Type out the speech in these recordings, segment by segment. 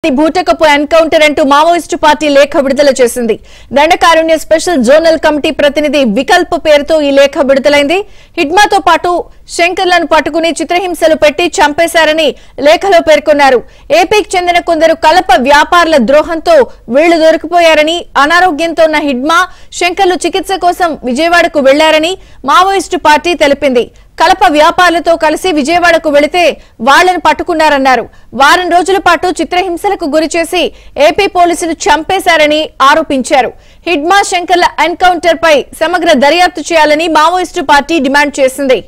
భూటకపు encounter అంటూ Maoist party లేఖ విడుదల చేసింది. దండకారుణ్య స్పెషల్ జోనల్ కమిటీ ప్రతినిధి వికల్ప్ పేరుతో ఈ లేఖ విడుదలైంది. హిడ్మాతో పాటు శంకర్లను పట్టుకుని చిత్రహింసలు పెట్టి చంపేశారని లేఖలో పేర్కొన్నారు. ఏపీకి చెందిన కొందరు కలప వ్యాపారుల ద్రోహంతో వీళ్లు దొరికిపోయారని, అనారోగ్యంతో ఉన్న హిడ్మా శంకర్లు చికిత్స కోసం విజయవాడకు వెళ్లారని మావోయిస్టు పార్టీ తెలిపింది. కలప వ్యాపారులతో కలిసి విజయవాడకు వెళితే వాళ్లను పట్టుకున్నారన్నారు. వారం రోజుల పాటు చిత్రహింసలకు గురిచేసి ఏపీ పోలీసులు చంపేశారని ఆరోపించారు. హిడ్మా శంకర్ల ఎన్కౌంటర్ పై సమగ్ర దర్యాప్తు చేయాలని మావోయిస్టు పార్టీ డిమాండ్ చేసింది.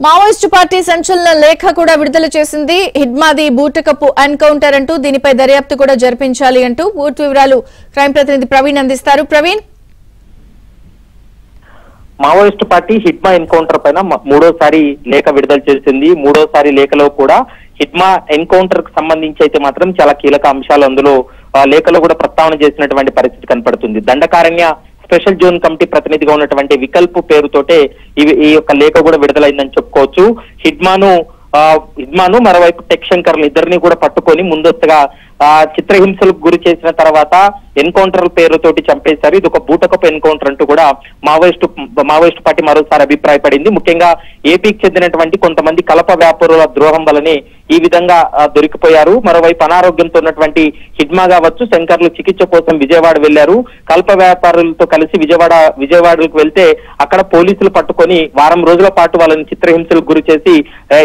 మావోయిస్టు పార్టీ సంచలన లేఖ కూడా విడుదల చేసింది. హిడ్మాది బూటకపు ఎన్కౌంటర్ అంటూ దీనిపై దర్యాప్తు కూడా జరిపించాలి అంటూ పూర్తి వివరాలు క్రైమ్ ప్రతినిధి ప్రవీణ్ అందిస్తారు. Praveen, Maoist party Hidma encounter పైన మూడోసారి లేఖ విడుదల చేసింది. మూడోసారి లేఖలో కూడా హిడ్మా ఎన్కౌంటర్ కు సంబంధించి అయితే మాత్రం చాలా కీలక అంశాలు అందులో లేఖలో కూడా ప్రస్తావన చేసినటువంటి పరిస్థితి కనపడుతుంది. దండకారణ్య స్పెషల్ జోన్ కమిటీ ప్రతినిధిగా ఉన్నటువంటి వికల్ప్ పేరుతోటే ఈ యొక్క లేఖ కూడా విడుదలైందని చెప్పుకోవచ్చు. హిడ్మాను మరోవైపు టెక్ శంకర్లు ఇద్దరిని కూడా పట్టుకొని ముందస్తుగా చిత్రహింసలకు గురి చేసిన తర్వాత ఎన్కౌంటర్ పేరుతోటి చంపేశారు. ఇది ఒక బూటకపు ఎన్కౌంటర్ అంటూ కూడా మావోయిస్టు పార్టీ మరోసారి అభిప్రాయపడింది. ముఖ్యంగా ఏపీకి చెందినటువంటి కొంతమంది కలప వ్యాపారుల ద్రోహం వల్లనే ఈ విధంగా దొరికిపోయారు. మరోవైపు అనారోగ్యంతో ఉన్నటువంటి హిడ్మా కావచ్చు, శంకర్లు చికిత్స కోసం విజయవాడ వెళ్లారు. కల్ప వ్యాపారులతో కలిసి విజయవాడకు వెళ్తే అక్కడ పోలీసులు పట్టుకొని వారం రోజుల పాటు వాళ్ళని చిత్రహింసలకు గురి చేసి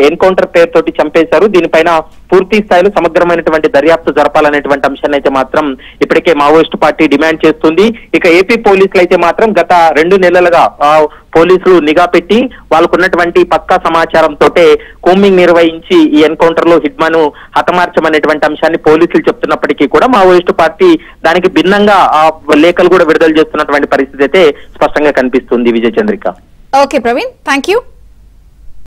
ఎన్కౌంటర్ పేరుతోటి చంపేశారు. దీనిపైన పూర్తి స్థాయిలో సమగ్రమైనటువంటి దర్యాప్తు జరపాలనేటువంటి అంశాన్ని అయితే మాత్రం ఇప్పటికే మావోయిస్టు పార్టీ డిమాండ్ చేస్తుంది. ఇక ఏపీ పోలీసులు అయితే మాత్రం గత 2 నెలలుగా పోలీసులు నిఘా పెట్టి వాళ్ళకున్నటువంటి పక్కా సమాచారంతో కోంబింగ్ నిర్వహించి ఈ ఎన్కౌంటర్ లో హిడ్మాను హతమార్చమనేటువంటి అంశాన్ని పోలీసులు చెప్తున్నప్పటికీ కూడా మావోయిస్టు పార్టీ దానికి భిన్నంగా లేఖలు కూడా విడుదల చేస్తున్నటువంటి పరిస్థితి అయితే స్పష్టంగా కనిపిస్తుంది. Vijaya Chandrika. Okay Praveen, thank you.